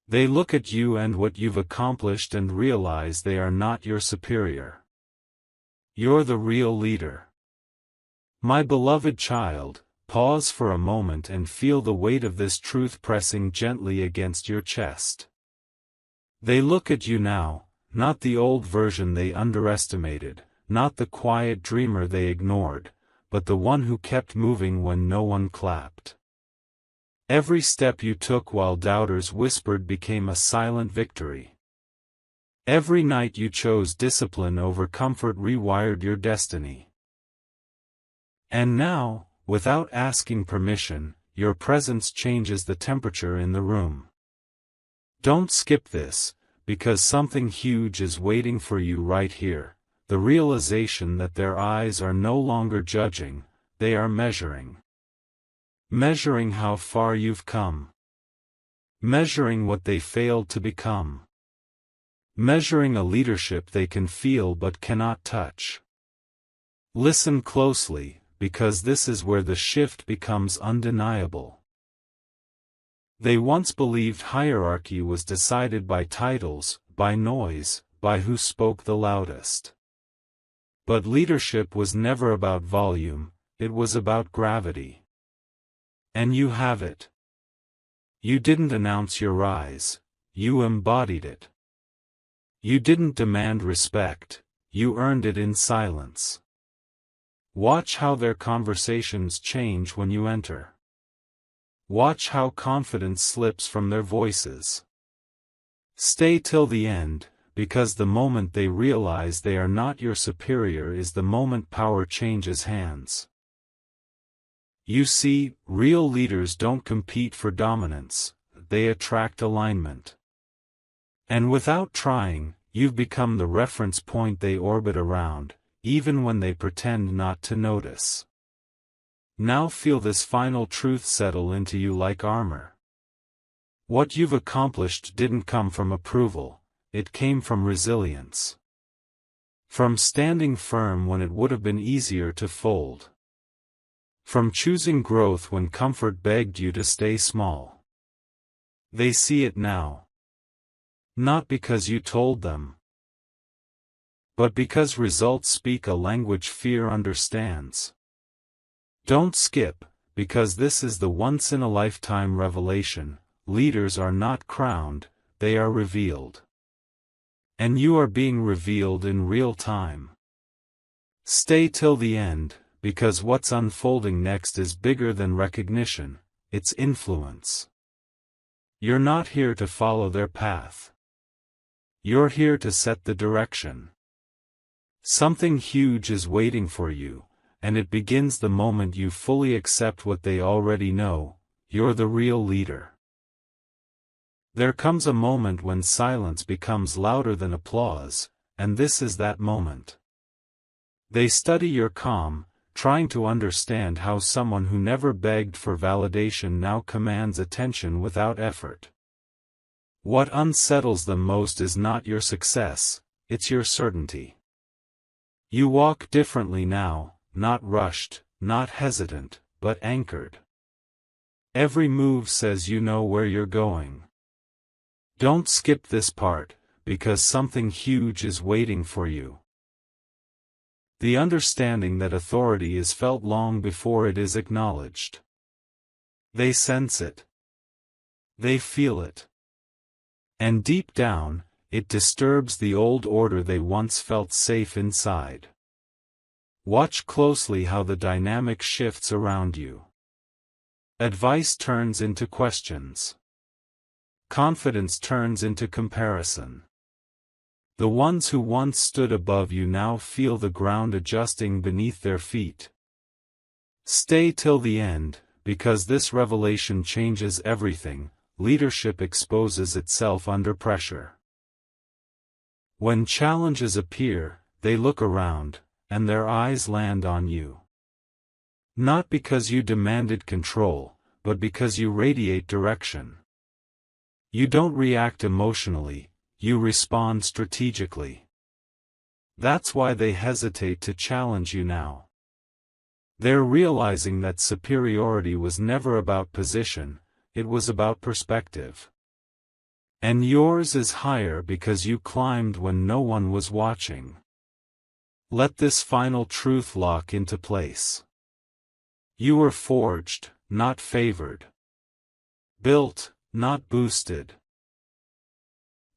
They look at you and what you've accomplished and realize they are not your superior. You're the real leader. My beloved child, pause for a moment and feel the weight of this truth pressing gently against your chest. They look at you now, not the old version they underestimated, not the quiet dreamer they ignored, but the one who kept moving when no one clapped. Every step you took while doubters whispered became a silent victory. Every night you chose discipline over comfort rewired your destiny. And now, without asking permission, your presence changes the temperature in the room. Don't skip this, because something huge is waiting for you right here, the realization that their eyes are no longer judging, they are measuring. Measuring how far you've come. Measuring what they failed to become. Measuring a leadership they can feel but cannot touch. Listen closely, because this is where the shift becomes undeniable. They once believed hierarchy was decided by titles, by noise, by who spoke the loudest. But leadership was never about volume, it was about gravity. And you have it. You didn't announce your rise, you embodied it. You didn't demand respect, you earned it in silence. Watch how their conversations change when you enter. Watch how confidence slips from their voices. Stay till the end, because the moment they realize they are not your superior is the moment power changes hands. You see, real leaders don't compete for dominance, they attract alignment. And without trying, you've become the reference point they orbit around, even when they pretend not to notice. Now feel this final truth settle into you like armor. What you've accomplished didn't come from approval, it came from resilience. From standing firm when it would have been easier to fold. From choosing growth when comfort begged you to stay small. They see it now. Not because you told them, but because results speak a language fear understands. Don't skip, because this is the once-in-a-lifetime revelation: leaders are not crowned, they are revealed. And you are being revealed in real time. Stay till the end, because what's unfolding next is bigger than recognition, it's influence. You're not here to follow their path. You're here to set the direction. Something huge is waiting for you, and it begins the moment you fully accept what they already know: you're the real leader. There comes a moment when silence becomes louder than applause, and this is that moment. They study your calm, trying to understand how someone who never begged for validation now commands attention without effort. What unsettles them most is not your success, it's your certainty. You walk differently now, not rushed, not hesitant, but anchored. Every move says you know where you're going. Don't skip this part, because something huge is waiting for you. The understanding that authority is felt long before it is acknowledged. They sense it. They feel it. And deep down, it disturbs the old order they once felt safe inside. Watch closely how the dynamic shifts around you. Advice turns into questions. Confidence turns into comparison. The ones who once stood above you now feel the ground adjusting beneath their feet. Stay till the end, because this revelation changes everything. Leadership exposes itself under pressure. When challenges appear, they look around, and their eyes land on you. Not because you demanded control, but because you radiate direction. You don't react emotionally, you respond strategically. That's why they hesitate to challenge you now. They're realizing that superiority was never about position, it was about perspective. And yours is higher because you climbed when no one was watching. Let this final truth lock into place. You were forged, not favored. Built, not boosted.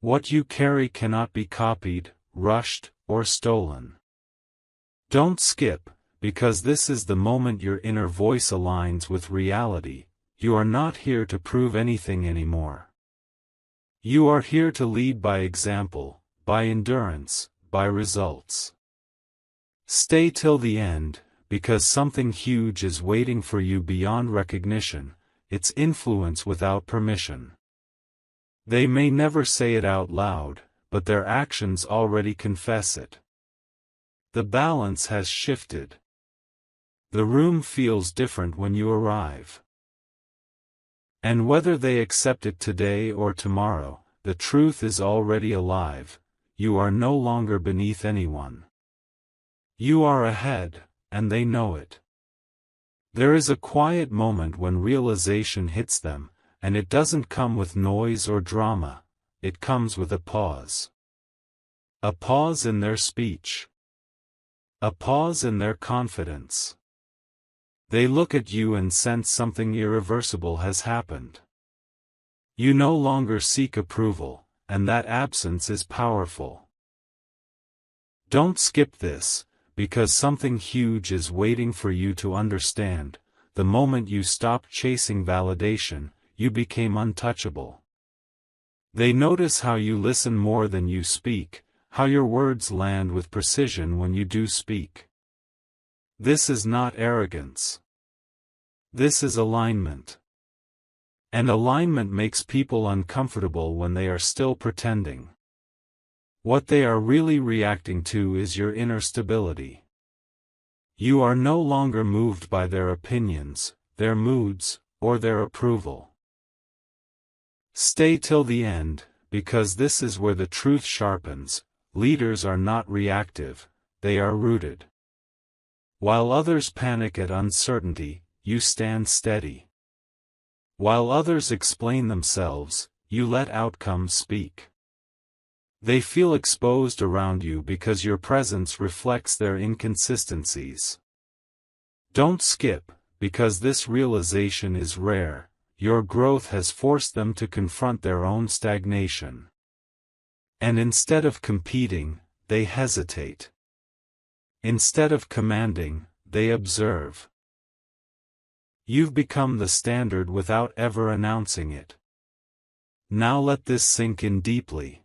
What you carry cannot be copied, rushed, or stolen. Don't skip, because this is the moment your inner voice aligns with reality. You are not here to prove anything anymore. You are here to lead by example, by endurance, by results. Stay till the end, because something huge is waiting for you beyond recognition, its influence without permission. They may never say it out loud, but their actions already confess it. The balance has shifted. The room feels different when you arrive. And whether they accept it today or tomorrow, the truth is already alive. You are no longer beneath anyone. You are ahead, and they know it. There is a quiet moment when realization hits them, and it doesn't come with noise or drama, it comes with a pause. A pause in their speech. A pause in their confidence. They look at you and sense something irreversible has happened. You no longer seek approval, and that absence is powerful. Don't skip this, because something huge is waiting for you to understand. The moment you stopped chasing validation, you became untouchable. They notice how you listen more than you speak, how your words land with precision when you do speak. This is not arrogance. This is alignment. And alignment makes people uncomfortable when they are still pretending. What they are really reacting to is your inner stability. You are no longer moved by their opinions, their moods, or their approval. Stay till the end, because this is where the truth sharpens. Leaders are not reactive, they are rooted. While others panic at uncertainty, you stand steady. While others explain themselves, you let outcomes speak. They feel exposed around you because your presence reflects their inconsistencies. Don't skip, because this realization is rare. Your growth has forced them to confront their own stagnation. And instead of competing, they hesitate. Instead of commanding, they observe. You've become the standard without ever announcing it. Now let this sink in deeply.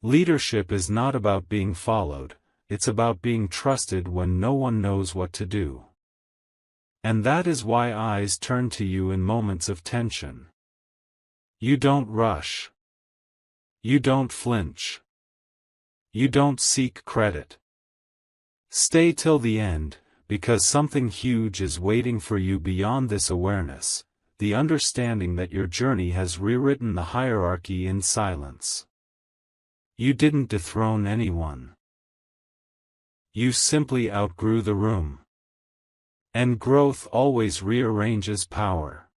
Leadership is not about being followed, it's about being trusted when no one knows what to do. And that is why eyes turn to you in moments of tension. You don't rush. You don't flinch. You don't seek credit. Stay till the end, because something huge is waiting for you beyond this awareness, the understanding that your journey has rewritten the hierarchy in silence. You didn't dethrone anyone. You simply outgrew the room. And growth always rearranges power.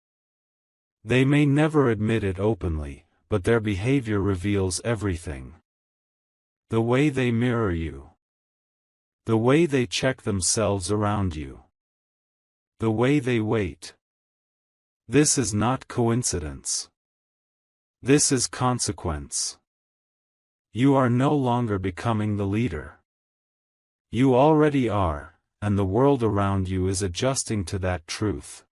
They may never admit it openly, but their behavior reveals everything. The way they mirror you. The way they check themselves around you. The way they wait. This is not coincidence. This is consequence. You are no longer becoming the leader. You already are, and the world around you is adjusting to that truth.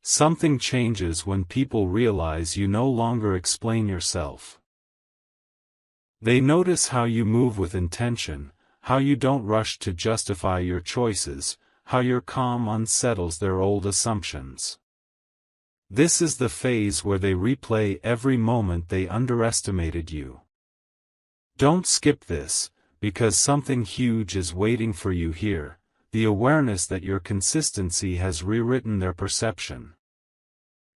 Something changes when people realize you no longer explain yourself. They notice how you move with intention, how you don't rush to justify your choices, how your calm unsettles their old assumptions. This is the phase where they replay every moment they underestimated you. Don't skip this, because something huge is waiting for you here, the awareness that your consistency has rewritten their perception.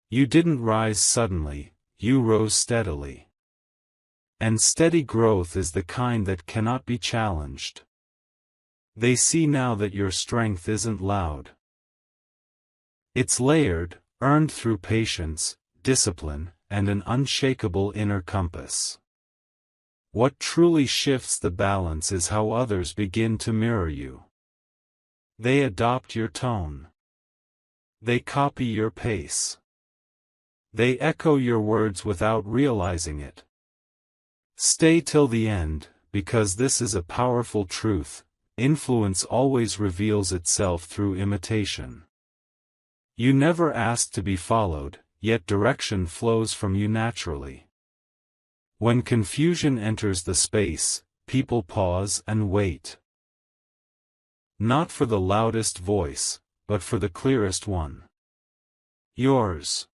You didn't rise suddenly, you rose steadily. And steady growth is the kind that cannot be challenged. They see now that your strength isn't loud. It's layered, earned through patience, discipline, and an unshakable inner compass. What truly shifts the balance is how others begin to mirror you. They adopt your tone. They copy your pace. They echo your words without realizing it. Stay till the end, because this is a powerful truth. Influence always reveals itself through imitation. You never asked to be followed, yet direction flows from you naturally. When confusion enters the space, people pause and wait. Not for the loudest voice, but for the clearest one. Yours.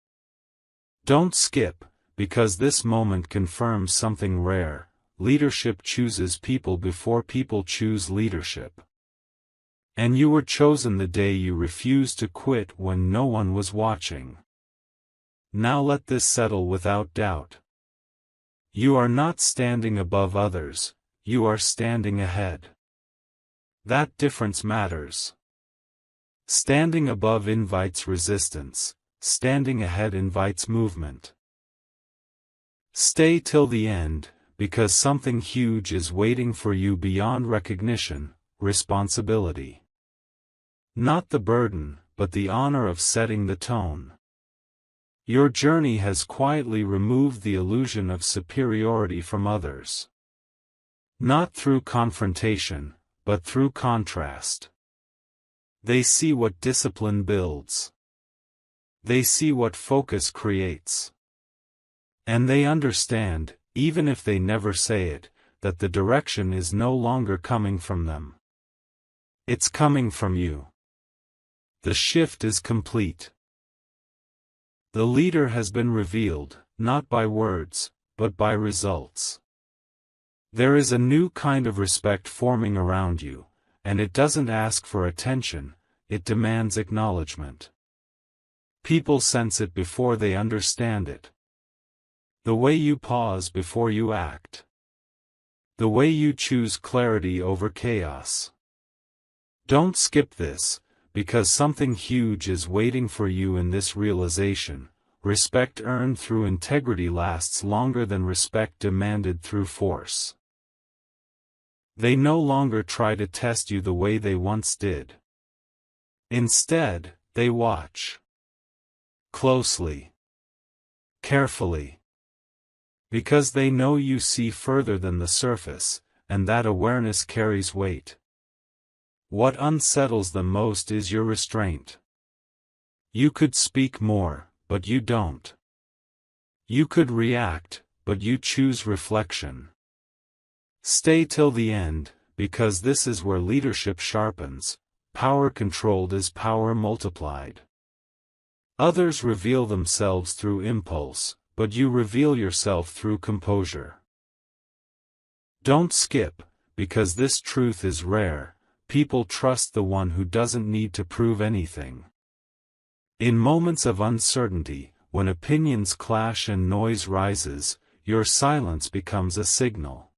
Don't skip, because this moment confirms something rare. Leadership chooses people before people choose leadership. And you were chosen the day you refused to quit when no one was watching. Now let this settle without doubt. You are not standing above others, you are standing ahead. That difference matters. Standing above invites resistance, standing ahead invites movement. Stay till the end, because something huge is waiting for you beyond recognition, responsibility. Not the burden, but the honor of setting the tone. Your journey has quietly removed the illusion of superiority from others. Not through confrontation, but through contrast. They see what discipline builds. They see what focus creates. And they understand, even if they never say it, that the direction is no longer coming from them. It's coming from you. The shift is complete. The leader has been revealed, not by words, but by results. There is a new kind of respect forming around you, and it doesn't ask for attention, it demands acknowledgement. People sense it before they understand it. The way you pause before you act. The way you choose clarity over chaos. Don't skip this, because something huge is waiting for you in this realization. Respect earned through integrity lasts longer than respect demanded through force. They no longer try to test you the way they once did. Instead, they watch. Closely. Carefully. Because they know you see further than the surface, and that awareness carries weight. What unsettles them most is your restraint. You could speak more, but you don't. You could react, but you choose reflection. Stay till the end, because this is where leadership sharpens. Power controlled is power multiplied. Others reveal themselves through impulse, but you reveal yourself through composure. Don't skip, because this truth is rare. People trust the one who doesn't need to prove anything. In moments of uncertainty, when opinions clash and noise rises, your silence becomes a signal.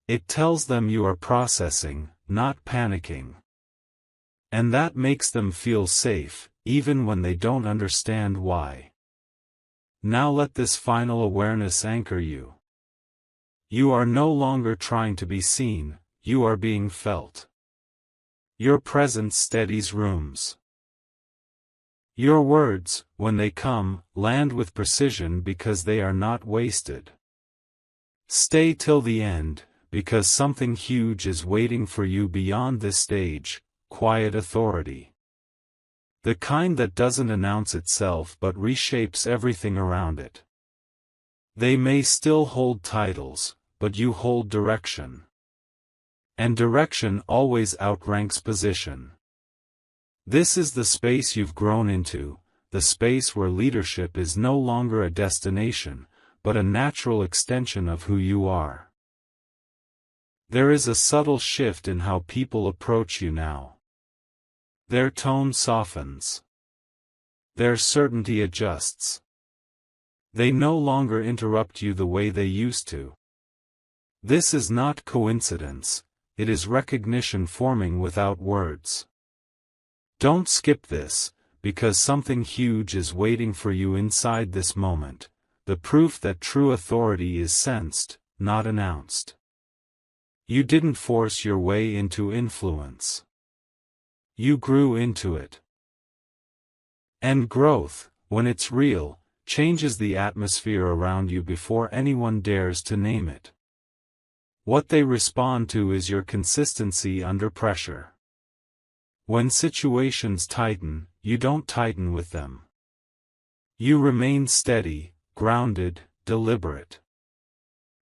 It tells them you are processing, not panicking. And that makes them feel safe, even when they don't understand why. Now let this final awareness anchor you. You are no longer trying to be seen, you are being felt. Your presence steadies rooms. Your words, when they come, land with precision because they are not wasted. Stay till the end, because something huge is waiting for you beyond this stage, quiet authority. The kind that doesn't announce itself but reshapes everything around it. They may still hold titles, but you hold direction. And direction always outranks position. This is the space you've grown into, the space where leadership is no longer a destination, but a natural extension of who you are. There is a subtle shift in how people approach you now. Their tone softens. Their certainty adjusts. They no longer interrupt you the way they used to. This is not coincidence. It is recognition forming without words. Don't skip this, because something huge is waiting for you inside this moment. the proof that true authority is sensed, not announced. You didn't force your way into influence. You grew into it. And growth, when it's real, changes the atmosphere around you before anyone dares to name it. What they respond to is your consistency under pressure. When situations tighten, you don't tighten with them. You remain steady, grounded, deliberate.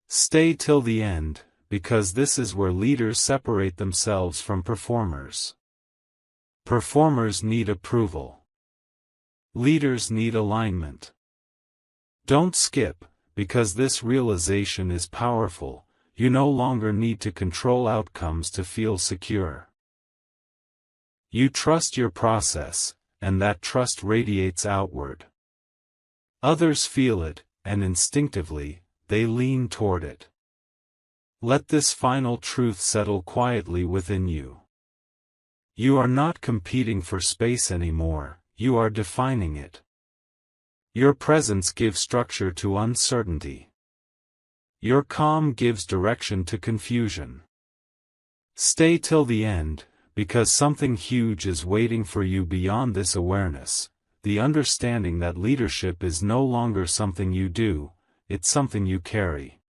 Stay till the end, because this is where leaders separate themselves from performers. Performers need approval. Leaders need alignment. Don't skip, because this realization is powerful. You no longer need to control outcomes to feel secure. You trust your process, and that trust radiates outward. Others feel it, and instinctively, they lean toward it. Let this final truth settle quietly within you. You are not competing for space anymore, you are defining it. Your presence gives structure to uncertainty. Your calm gives direction to confusion. Stay till the end, because something huge is waiting for you beyond this awareness, the understanding that leadership is no longer something you do, it's something you carry.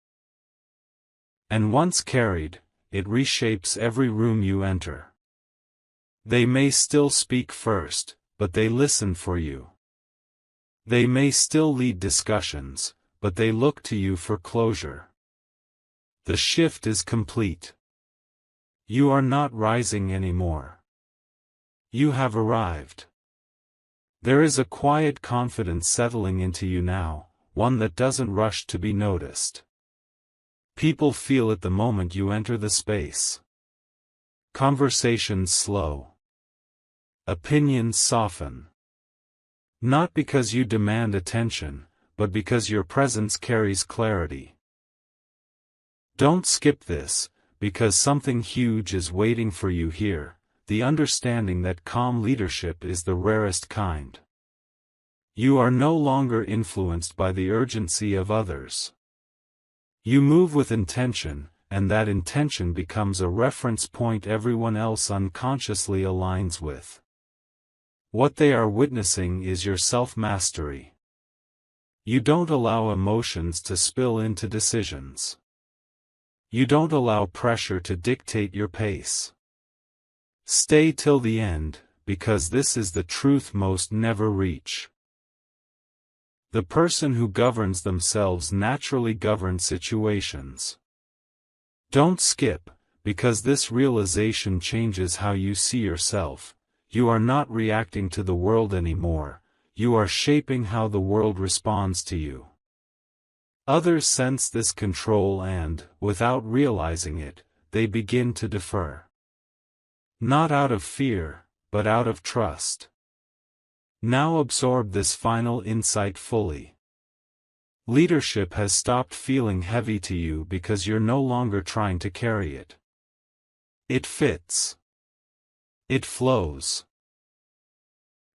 And once carried, it reshapes every room you enter. They may still speak first, but they listen for you. They may still lead discussions, but they look to you for closure. The shift is complete. You are not rising anymore. You have arrived. There is a quiet confidence settling into you now, one that doesn't rush to be noticed. People feel it the moment you enter the space. Conversations slow. Opinions soften. Not because you demand attention, but because your presence carries clarity. Don't skip this, because something huge is waiting for you here, the understanding that calm leadership is the rarest kind. You are no longer influenced by the urgency of others. You move with intention, and that intention becomes a reference point everyone else unconsciously aligns with. What they are witnessing is your self-mastery. You don't allow emotions to spill into decisions. You don't allow pressure to dictate your pace. Stay till the end, because this is the truth most never reach. The person who governs themselves naturally governs situations. Don't skip, because this realization changes how you see yourself. You are not reacting to the world anymore, you are shaping how the world responds to you. Others sense this control and, without realizing it, they begin to defer. Not out of fear, but out of trust. Now absorb this final insight fully. Leadership has stopped feeling heavy to you because you're no longer trying to carry it. It fits. It flows.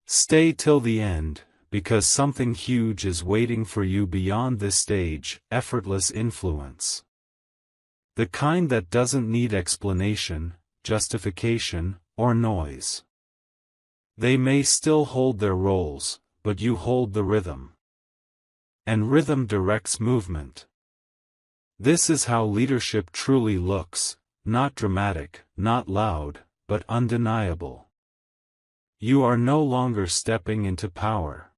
Stay till the end, because something huge is waiting for you beyond this stage, effortless influence. The kind that doesn't need explanation, justification, or noise. They may still hold their roles, but you hold the rhythm. And rhythm directs movement. This is how leadership truly looks, not dramatic, not loud, but undeniable. You are no longer stepping into power.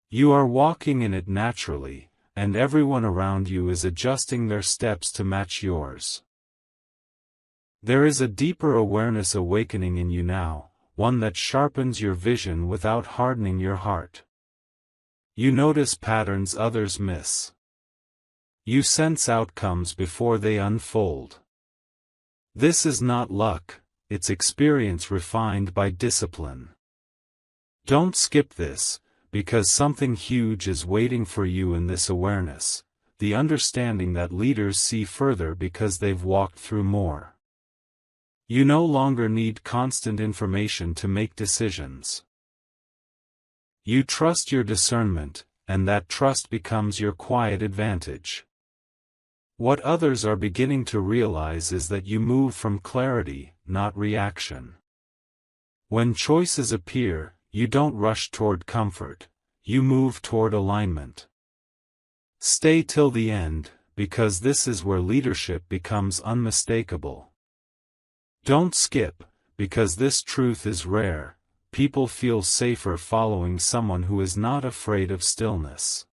You are walking in it naturally, and everyone around you is adjusting their steps to match yours. There is a deeper awareness awakening in you now, one that sharpens your vision without hardening your heart. You notice patterns others miss. You sense outcomes before they unfold. This is not luck, it's experience refined by discipline. Don't skip this, because something huge is waiting for you in this awareness, the understanding that leaders see further because they've walked through more. You no longer need constant information to make decisions. You trust your discernment, and that trust becomes your quiet advantage. What others are beginning to realize is that you move from clarity, not reaction. When choices appear, you don't rush toward comfort, you move toward alignment. Stay till the end, because this is where leadership becomes unmistakable. Don't skip, because this truth is rare. People feel safer following someone who is not afraid of stillness.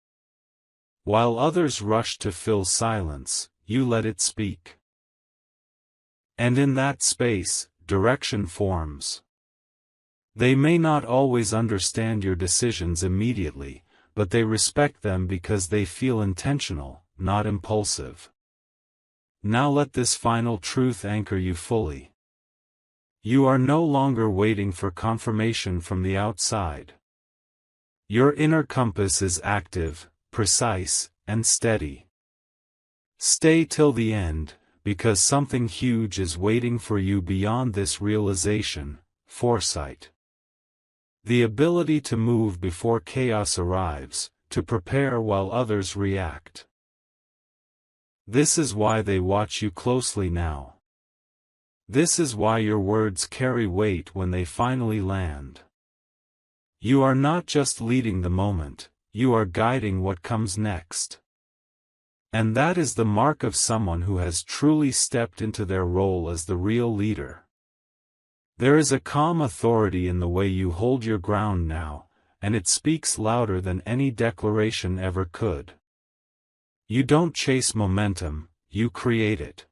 While others rush to fill silence, you let it speak. And in that space, direction forms. They may not always understand your decisions immediately, but they respect them because they feel intentional, not impulsive. Now let this final truth anchor you fully. You are no longer waiting for confirmation from the outside. Your inner compass is active, precise, and steady. Stay till the end, because something huge is waiting for you beyond this realization: foresight. The ability to move before chaos arrives, to prepare while others react. This is why they watch you closely now. This is why your words carry weight when they finally land. You are not just leading the moment, you are guiding what comes next. And that is the mark of someone who has truly stepped into their role as the real leader. There is a calm authority in the way you hold your ground now, and it speaks louder than any declaration ever could. You don't chase momentum, you create it.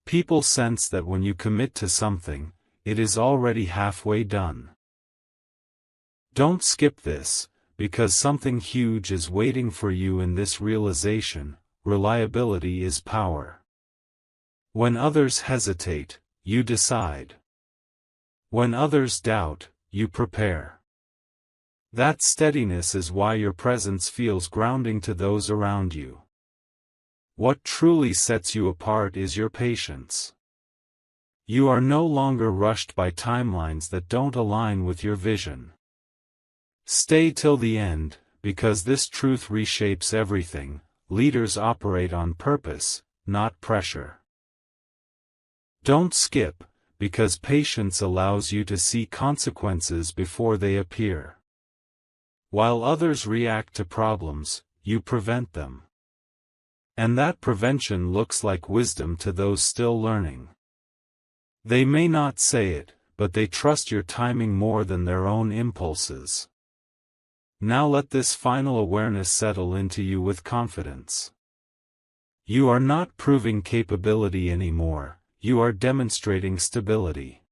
People sense that when you commit to something, it is already halfway done. Don't skip this, because something huge is waiting for you in this realization: reliability is power. When others hesitate, you decide. When others doubt, you prepare. That steadiness is why your presence feels grounding to those around you. What truly sets you apart is your patience. You are no longer rushed by timelines that don't align with your vision. Stay till the end, because this truth reshapes everything. Leaders operate on purpose, not pressure. Don't skip, because patience allows you to see consequences before they appear. While others react to problems, you prevent them. And that prevention looks like wisdom to those still learning. They may not say it, but they trust your timing more than their own impulses. Now let this final awareness settle into you with confidence. You are not proving capability anymore, you are demonstrating stability.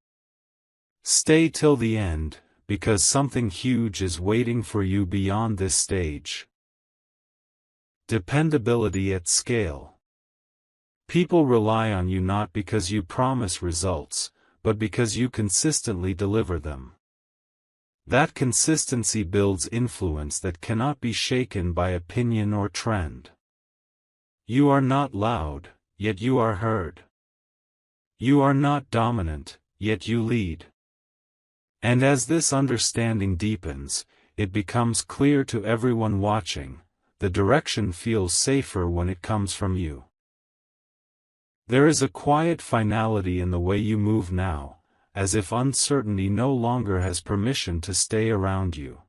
Stay till the end, because something huge is waiting for you beyond this stage. Dependability at scale. People rely on you not because you promise results, but because you consistently deliver them. That consistency builds influence that cannot be shaken by opinion or trend. You are not loud, yet you are heard. You are not dominant, yet you lead. And as this understanding deepens, it becomes clear to everyone watching: the direction feels safer when it comes from you. There is a quiet finality in the way you move now, as if uncertainty no longer has permission to stay around you.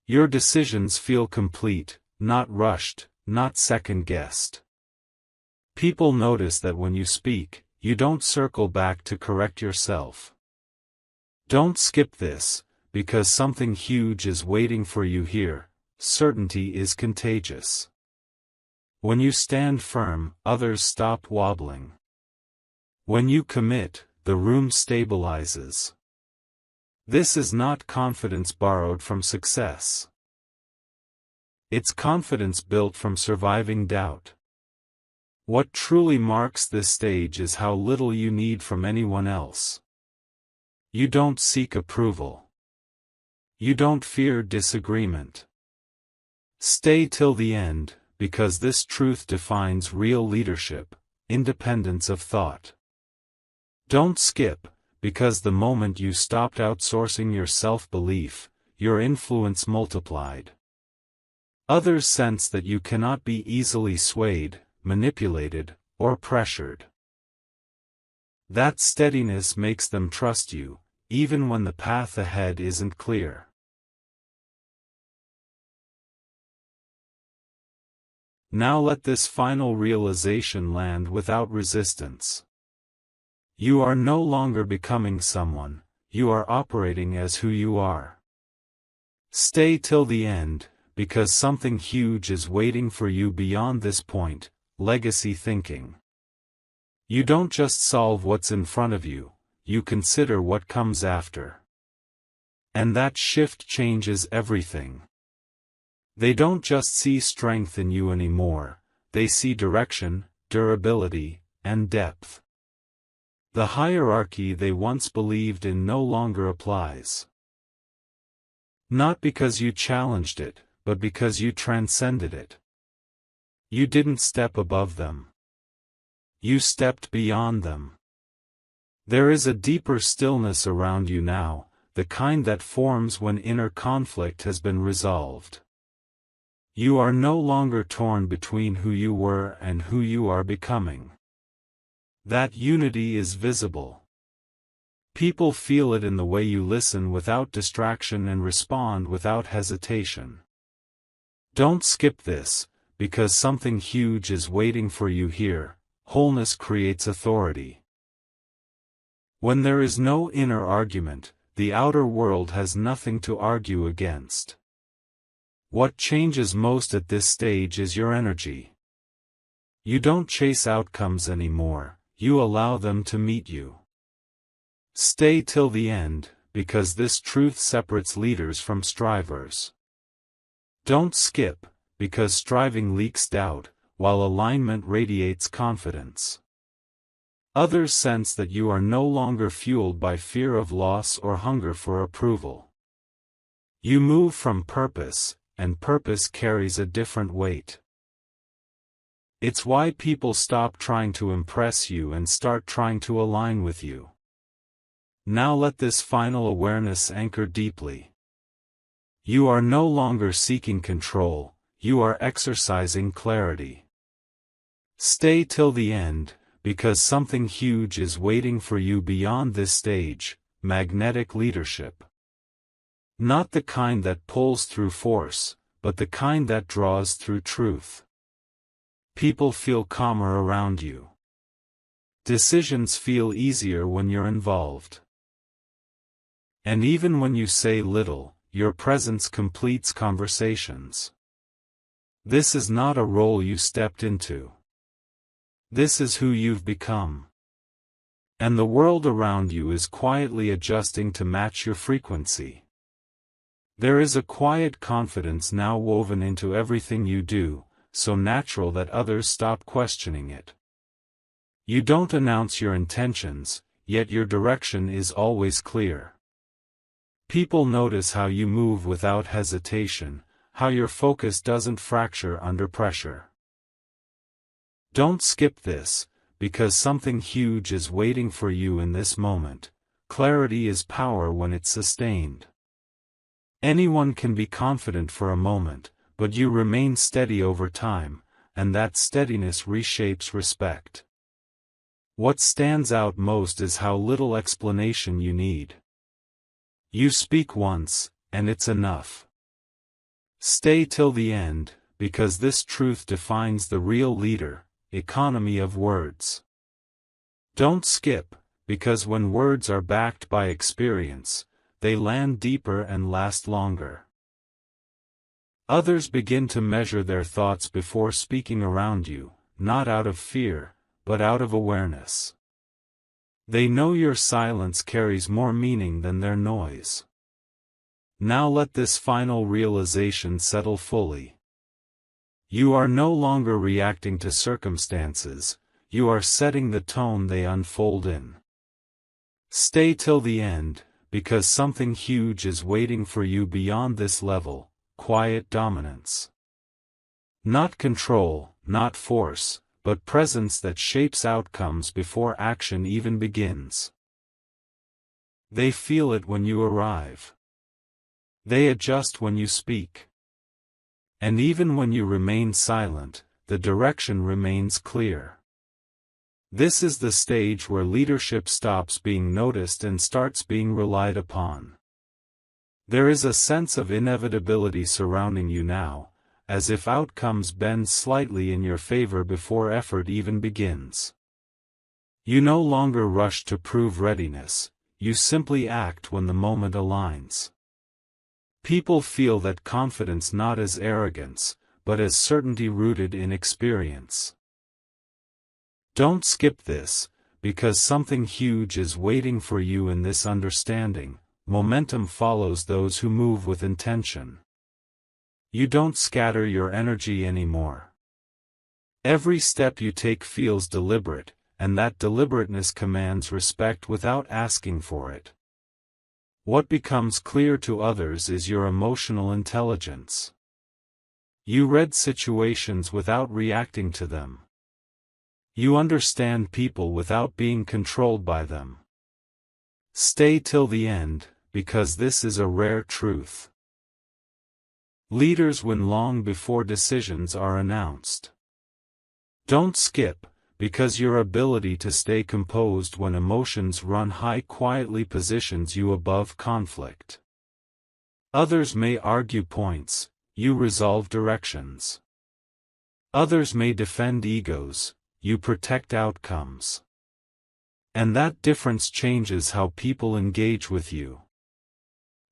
Your decisions feel complete, not rushed, not second-guessed. People notice that when you speak, you don't circle back to correct yourself. Don't skip this, because something huge is waiting for you here. Certainty is contagious. When you stand firm, others stop wobbling. When you commit, the room stabilizes. This is not confidence borrowed from success. It's confidence built from surviving doubt. What truly marks this stage is how little you need from anyone else. You don't seek approval. You don't fear disagreement. Stay till the end, because this truth defines real leadership: independence of thought. Don't skip, because the moment you stopped outsourcing your self-belief, your influence multiplied. Others sense that you cannot be easily swayed, manipulated, or pressured. That steadiness makes them trust you, even when the path ahead isn't clear. Now let this final realization land without resistance. You are no longer becoming someone, you are operating as who you are. Stay till the end, because something huge is waiting for you beyond this point. Legacy thinking. You don't just solve what's in front of you, you consider what comes after. And that shift changes everything. They don't just see strength in you anymore, they see direction, durability, and depth. The hierarchy they once believed in no longer applies. Not because you challenged it, but because you transcended it. You didn't step above them. You stepped beyond them. There is a deeper stillness around you now, the kind that forms when inner conflict has been resolved. You are no longer torn between who you were and who you are becoming. That unity is visible. People feel it in the way you listen without distraction and respond without hesitation. Don't skip this, because something huge is waiting for you here. Wholeness creates authority. When there is no inner argument, the outer world has nothing to argue against. What changes most at this stage is your energy. You don't chase outcomes anymore, you allow them to meet you. Stay till the end, because this truth separates leaders from strivers. Don't skip, because striving leaks doubt, while alignment radiates confidence. Others sense that you are no longer fueled by fear of loss or hunger for approval. You move from purpose, and purpose carries a different weight. It's why people stop trying to impress you and start trying to align with you. Now let this final awareness anchor deeply. You are no longer seeking control, you are exercising clarity. Stay till the end, because something huge is waiting for you beyond this stage, magnetic leadership. Not the kind that pulls through force, but the kind that draws through truth. People feel calmer around you. Decisions feel easier when you're involved. And even when you say little, your presence completes conversations. This is not a role you stepped into. This is who you've become. And the world around you is quietly adjusting to match your frequency. There is a quiet confidence now woven into everything you do, so natural that others stop questioning it. You don't announce your intentions, yet your direction is always clear. People notice how you move without hesitation, how your focus doesn't fracture under pressure. Don't skip this, because something huge is waiting for you in this moment. Clarity is power when it's sustained. Anyone can be confident for a moment, but you remain steady over time, and that steadiness reshapes respect. What stands out most is how little explanation you need. You speak once, and it's enough. Stay till the end, because this truth defines the real leader, economy of words. Don't skip, because when words are backed by experience, they land deeper and last longer. Others begin to measure their thoughts before speaking around you, not out of fear, but out of awareness. They know your silence carries more meaning than their noise. Now let this final realization settle fully. You are no longer reacting to circumstances, you are setting the tone they unfold in. Stay till the end, because something huge is waiting for you beyond this level, quiet dominance. Not control, not force, but presence that shapes outcomes before action even begins. They feel it when you arrive. They adjust when you speak. And even when you remain silent, the direction remains clear. This is the stage where leadership stops being noticed and starts being relied upon. There is a sense of inevitability surrounding you now, as if outcomes bend slightly in your favor before effort even begins. You no longer rush to prove readiness, you simply act when the moment aligns. People feel that confidence not as arrogance, but as certainty rooted in experience. Don't skip this, because something huge is waiting for you in this understanding. Momentum follows those who move with intention. You don't scatter your energy anymore. Every step you take feels deliberate, and that deliberateness commands respect without asking for it. What becomes clear to others is your emotional intelligence. You read situations without reacting to them. You understand people without being controlled by them. Stay till the end, because this is a rare truth. Leaders win long before decisions are announced. Don't skip, because your ability to stay composed when emotions run high quietly positions you above conflict. Others may argue points, you resolve directions. Others may defend egos, you protect outcomes. And that difference changes how people engage with you.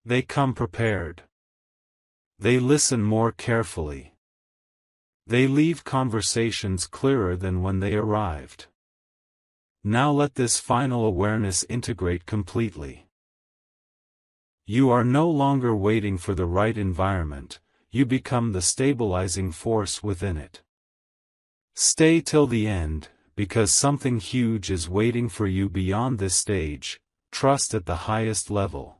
They come prepared. They listen more carefully. They leave conversations clearer than when they arrived. Now let this final awareness integrate completely. You are no longer waiting for the right environment, you become the stabilizing force within it. Stay till the end, because something huge is waiting for you beyond this stage. Trust at the highest level.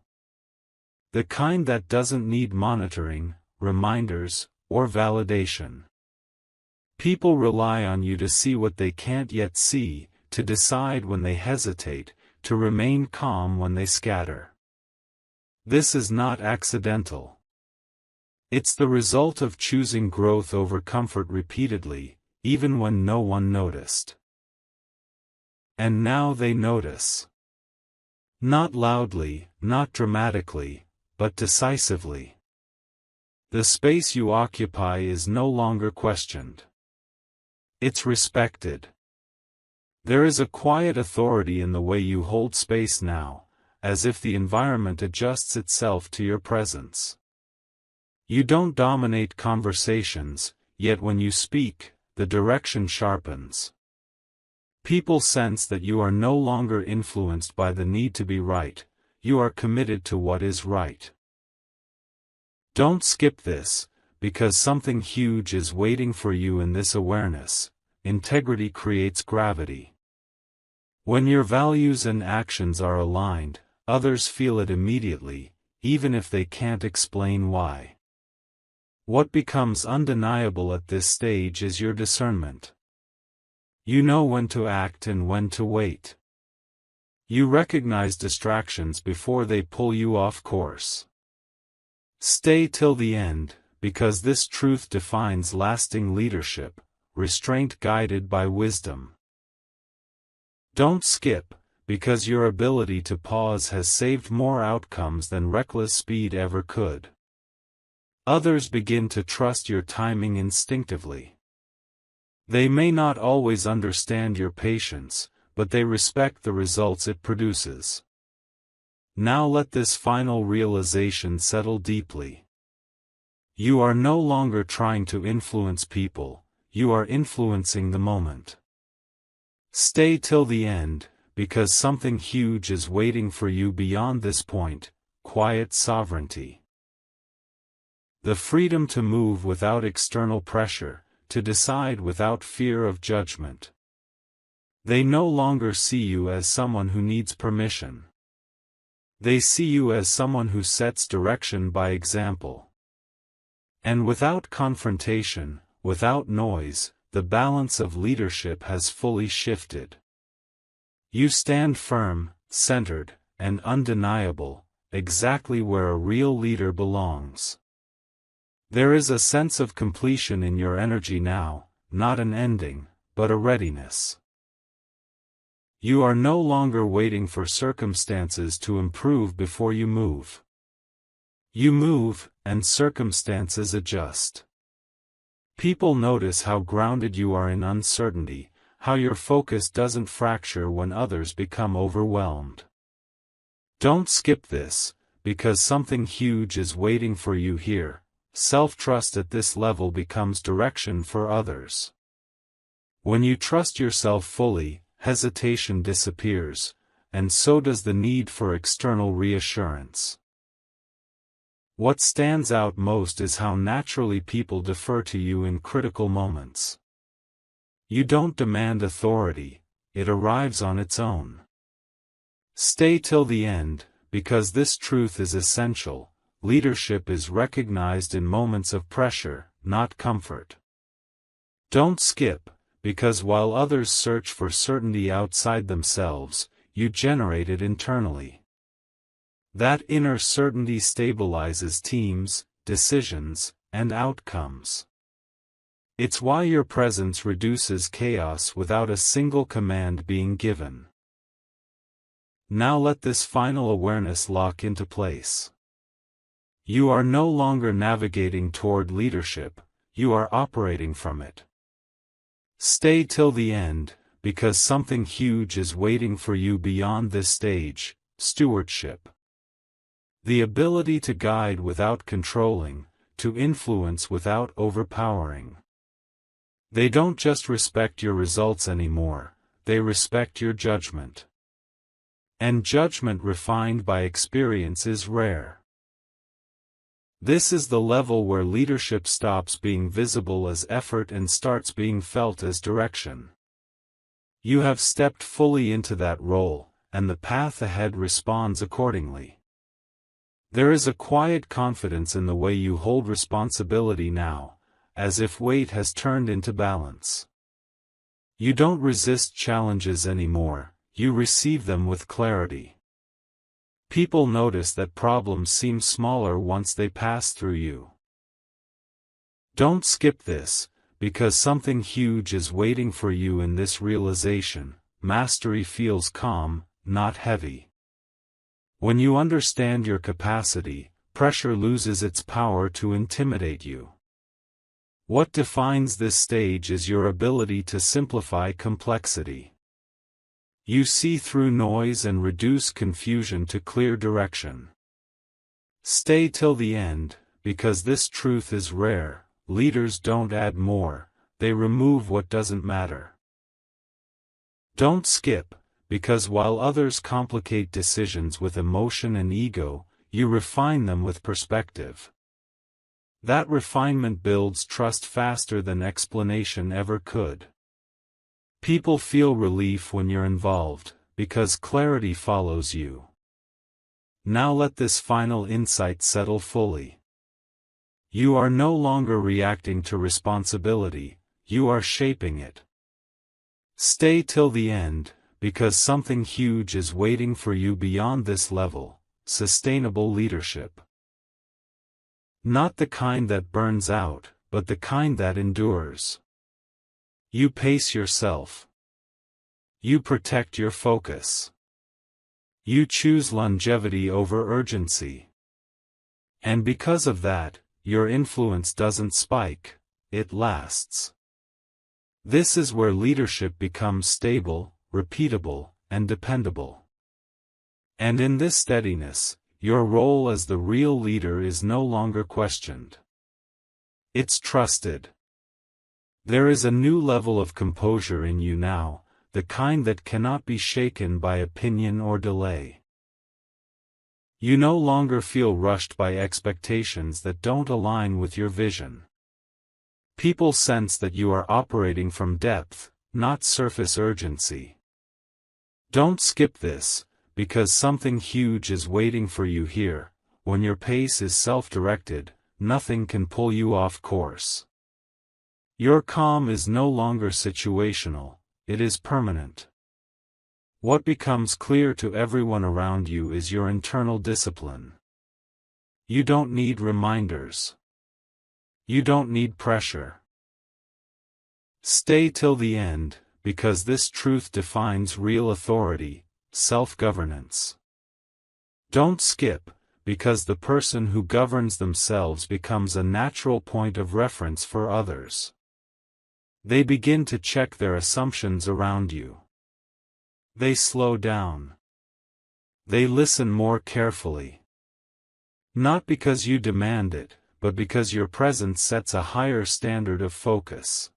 The kind that doesn't need monitoring, reminders, or validation. People rely on you to see what they can't yet see, to decide when they hesitate, to remain calm when they scatter. This is not accidental. It's the result of choosing growth over comfort repeatedly, even when no one noticed. And now they notice. Not loudly, not dramatically, but decisively. The space you occupy is no longer questioned. It's respected. There is a quiet authority in the way you hold space now, as if the environment adjusts itself to your presence. You don't dominate conversations, yet when you speak, the direction sharpens. People sense that you are no longer influenced by the need to be right, you are committed to what is right. Don't skip this, because something huge is waiting for you in this awareness. Integrity creates gravity. When your values and actions are aligned, others feel it immediately, even if they can't explain why. What becomes undeniable at this stage is your discernment. You know when to act and when to wait. You recognize distractions before they pull you off course. Stay till the end, because this truth defines lasting leadership. Restraint guided by wisdom. Don't skip, because your ability to pause has saved more outcomes than reckless speed ever could. Others begin to trust your timing instinctively. They may not always understand your patience, but they respect the results it produces. Now let this final realization settle deeply. You are no longer trying to influence people. You are influencing the moment. Stay till the end, because something huge is waiting for you beyond this point, quiet sovereignty. The freedom to move without external pressure, to decide without fear of judgment. They no longer see you as someone who needs permission. They see you as someone who sets direction by example. And without confrontation, without noise, the balance of leadership has fully shifted. You stand firm, centered, and undeniable, exactly where a real leader belongs. There is a sense of completion in your energy now, not an ending, but a readiness. You are no longer waiting for circumstances to improve before you move. You move, and circumstances adjust. People notice how grounded you are in uncertainty, how your focus doesn't fracture when others become overwhelmed. Don't skip this, because something huge is waiting for you here. Self-trust at this level becomes direction for others. When you trust yourself fully, hesitation disappears, and so does the need for external reassurance. What stands out most is how naturally people defer to you in critical moments. You don't demand authority, it arrives on its own. Stay till the end, because this truth is essential. Leadership is recognized in moments of pressure, not comfort. Don't skip, because while others search for certainty outside themselves, you generate it internally. That inner certainty stabilizes teams, decisions, and outcomes. It's why your presence reduces chaos without a single command being given. Now let this final awareness lock into place. You are no longer navigating toward leadership, you are operating from it. Stay till the end, because something huge is waiting for you beyond this stage: stewardship. The ability to guide without controlling, to influence without overpowering. They don't just respect your results anymore, they respect your judgment. And judgment refined by experience is rare. This is the level where leadership stops being visible as effort and starts being felt as direction. You have stepped fully into that role, and the path ahead responds accordingly. There is a quiet confidence in the way you hold responsibility now, as if weight has turned into balance. You don't resist challenges anymore, you receive them with clarity. People notice that problems seem smaller once they pass through you. Don't skip this, because something huge is waiting for you in this realization. Mastery feels calm, not heavy. When you understand your capacity, pressure loses its power to intimidate you. What defines this stage is your ability to simplify complexity. You see through noise and reduce confusion to clear direction. Stay till the end, because this truth is rare. Leaders don't add more, they remove what doesn't matter. Don't skip, because while others complicate decisions with emotion and ego, you refine them with perspective. That refinement builds trust faster than explanation ever could. People feel relief when you're involved, because clarity follows you. Now let this final insight settle fully. You are no longer reacting to responsibility, you are shaping it. Stay till the end, because something huge is waiting for you beyond this level: sustainable leadership. Not the kind that burns out, but the kind that endures. You pace yourself. You protect your focus. You choose longevity over urgency. And because of that, your influence doesn't spike, it lasts. This is where leadership becomes stable, repeatable, and dependable. And in this steadiness, your role as the real leader is no longer questioned. It's trusted. There is a new level of composure in you now, the kind that cannot be shaken by opinion or delay. You no longer feel rushed by expectations that don't align with your vision. People sense that you are operating from depth, not surface urgency. Don't skip this, because something huge is waiting for you here. When your pace is self-directed, nothing can pull you off course. Your calm is no longer situational, it is permanent. What becomes clear to everyone around you is your internal discipline. You don't need reminders. You don't need pressure. Stay till the end, because this truth defines real authority, self-governance. Don't skip, because the person who governs themselves becomes a natural point of reference for others. They begin to check their assumptions around you. They slow down. They listen more carefully. Not because you demand it, but because your presence sets a higher standard of focus.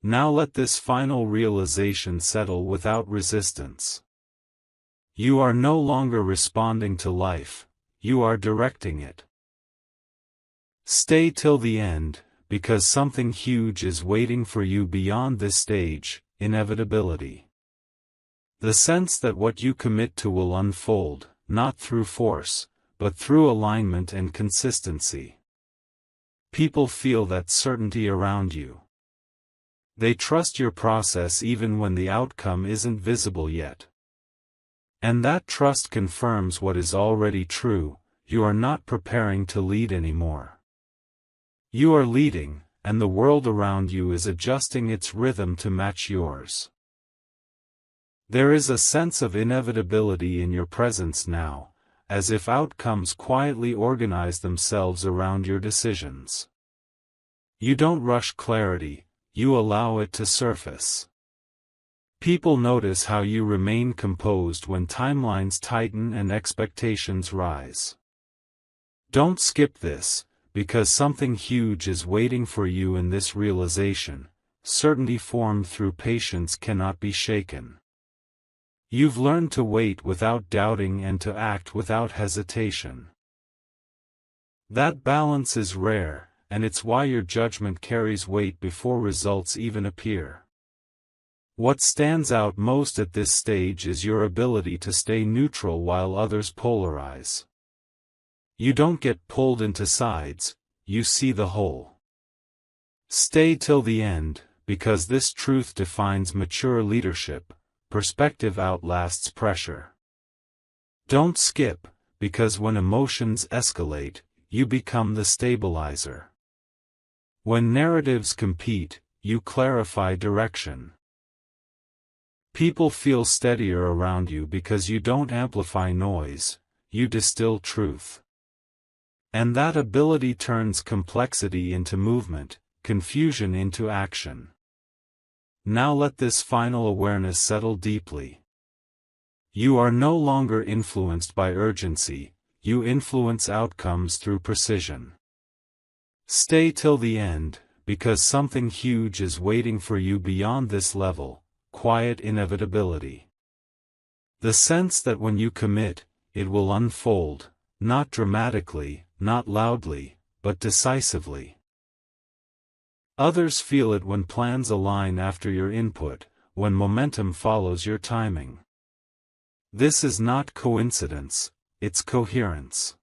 Now let this final realization settle without resistance. You are no longer responding to life, you are directing it. Stay till the end, because something huge is waiting for you beyond this stage, inevitability. The sense that what you commit to will unfold, not through force, but through alignment and consistency. People feel that certainty around you. They trust your process even when the outcome isn't visible yet. And that trust confirms what is already true: you are not preparing to lead anymore. You are leading, and the world around you is adjusting its rhythm to match yours. There is a sense of inevitability in your presence now, as if outcomes quietly organize themselves around your decisions. You don't rush clarity, you allow it to surface. People notice how you remain composed when timelines tighten and expectations rise. Don't skip this, because something huge is waiting for you in this realization: certainty formed through patience cannot be shaken. You've learned to wait without doubting and to act without hesitation. That balance is rare, and it's why your judgment carries weight before results even appear. What stands out most at this stage is your ability to stay neutral while others polarize. You don't get pulled into sides, you see the whole. Stay till the end, because this truth defines mature leadership: perspective outlasts pressure. Don't skip, because when emotions escalate, you become the stabilizer. When narratives compete, you clarify direction. People feel steadier around you because you don't amplify noise, you distill truth. And that ability turns complexity into movement, confusion into action. Now let this final awareness settle deeply. You are no longer influenced by urgency, you influence outcomes through precision. Stay till the end, because something huge is waiting for you beyond this level: quiet inevitability. The sense that when you commit, it will unfold, not dramatically, not loudly, but decisively. Others feel it when plans align after your input, when momentum follows your timing. This is not coincidence, it's coherence.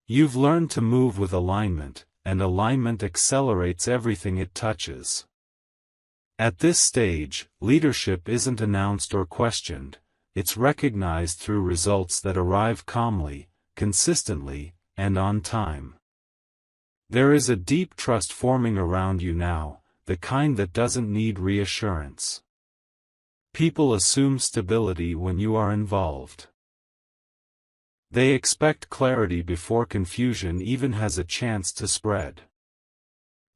You've learned to move with alignment, and alignment accelerates everything it touches. At this stage, leadership isn't announced or questioned, it's recognized through results that arrive calmly, consistently, and on time. There is a deep trust forming around you now, the kind that doesn't need reassurance. People assume stability when you are involved. They expect clarity before confusion even has a chance to spread.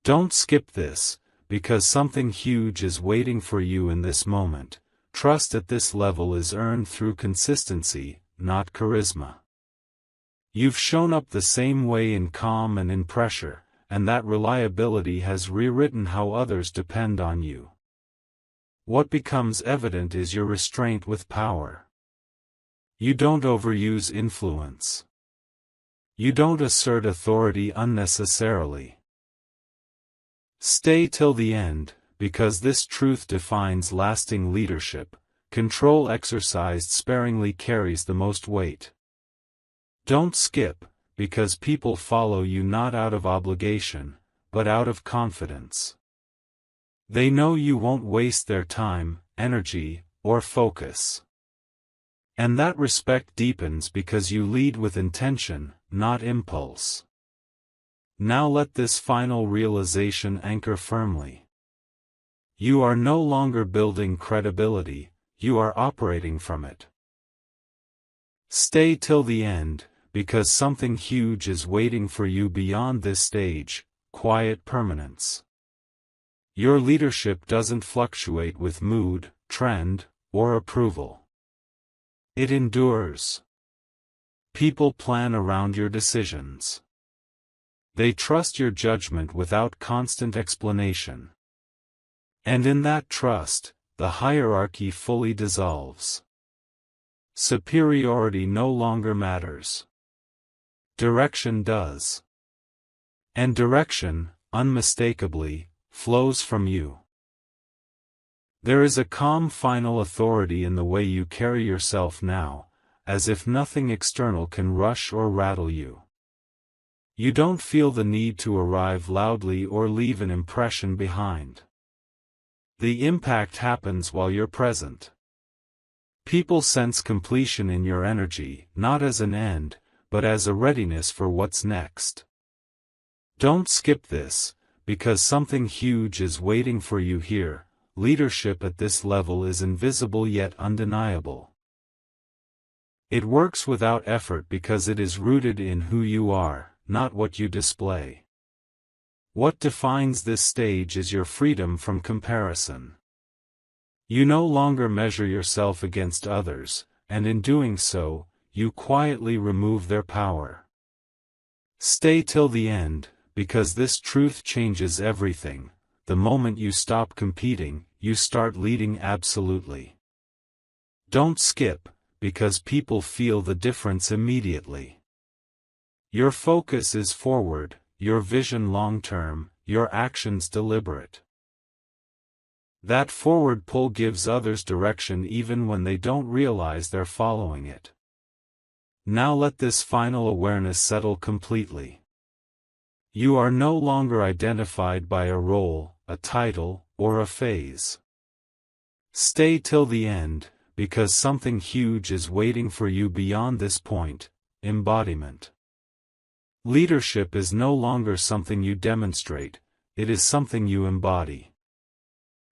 Don't skip this, because something huge is waiting for you in this moment. Trust at this level is earned through consistency, not charisma. You've shown up the same way in calm and in pressure, and that reliability has rewritten how others depend on you. What becomes evident is your restraint with power. You don't overuse influence. You don't assert authority unnecessarily. Stay till the end, because this truth defines lasting leadership: control exercised sparingly carries the most weight. Don't skip, because people follow you not out of obligation, but out of confidence. They know you won't waste their time, energy, or focus. And that respect deepens because you lead with intention, not impulse. Now let this final realization anchor firmly. You are no longer building credibility, you are operating from it. Stay till the end, because something huge is waiting for you beyond this stage, quiet permanence. Your leadership doesn't fluctuate with mood, trend, or approval. It endures. People plan around your decisions. They trust your judgment without constant explanation. And in that trust, the hierarchy fully dissolves. Superiority no longer matters. Direction does. And direction, unmistakably, flows from you. There is a calm final authority in the way you carry yourself now, as if nothing external can rush or rattle you. You don't feel the need to arrive loudly or leave an impression behind. The impact happens while you're present. People sense completion in your energy, not as an end, but as a readiness for what's next. Don't skip this, because something huge is waiting for you here. Leadership at this level is invisible yet undeniable. It works without effort because it is rooted in who you are, not what you display. What defines this stage is your freedom from comparison. You no longer measure yourself against others, and in doing so, you quietly remove their power. Stay till the end, because this truth changes everything. The moment you stop competing, you start leading absolutely. Don't skip, because people feel the difference immediately. Your focus is forward, your vision long-term, your actions deliberate. That forward pull gives others direction even when they don't realize they're following it. Now let this final awareness settle completely. You are no longer identified by a role, a title, or a phase. Stay till the end, because something huge is waiting for you beyond this point, embodiment. Leadership is no longer something you demonstrate, it is something you embody.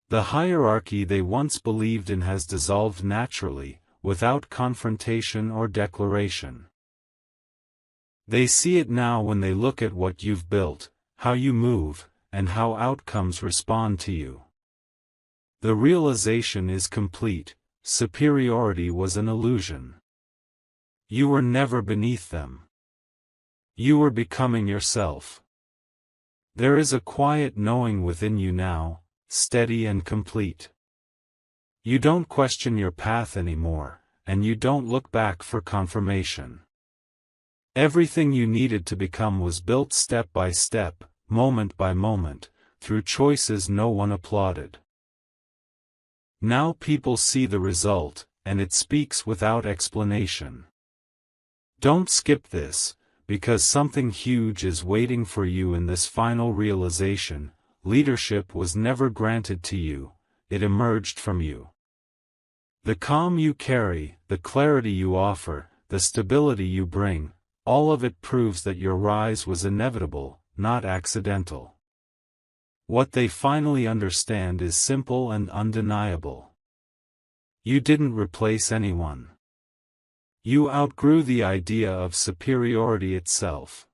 The hierarchy they once believed in has dissolved naturally, without confrontation or declaration. They see it now when they look at what you've built, how you move, and how outcomes respond to you. The realization is complete: superiority was an illusion. You were never beneath them. You were becoming yourself. There is a quiet knowing within you now, steady and complete. You don't question your path anymore, and you don't look back for confirmation. Everything you needed to become was built step by step, moment by moment, through choices no one applauded. Now people see the result, and it speaks without explanation. Don't skip this, because something huge is waiting for you in this final realization. Leadership was never granted to you, it emerged from you. The calm you carry, the clarity you offer, the stability you bring, all of it proves that your rise was inevitable, not accidental. What they finally understand is simple and undeniable. You didn't replace anyone. You outgrew the idea of superiority itself.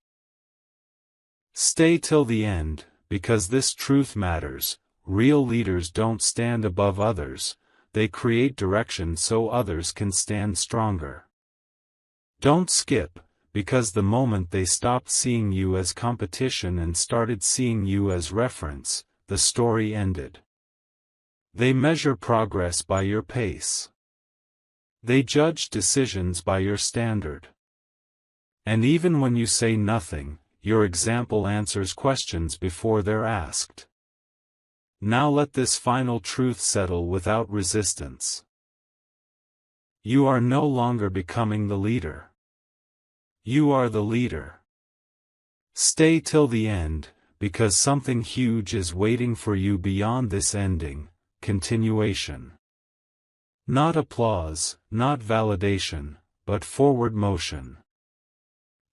Stay till the end, because this truth matters. Real leaders don't stand above others, they create direction so others can stand stronger. Don't skip, because the moment they stopped seeing you as competition and started seeing you as reference, the story ended. They measure progress by your pace. They judge decisions by your standard. And even when you say nothing, your example answers questions before they're asked. Now let this final truth settle without resistance. You are no longer becoming the leader. You are the leader. Stay till the end, because something huge is waiting for you beyond this ending, continuation. Not applause, not validation, but forward motion.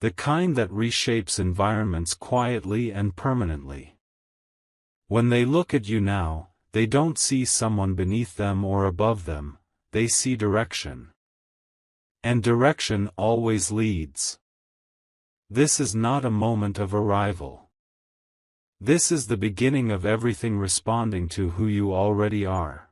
The kind that reshapes environments quietly and permanently. When they look at you now, they don't see someone beneath them or above them, they see direction. And direction always leads. This is not a moment of arrival. This is the beginning of everything responding to who you already are.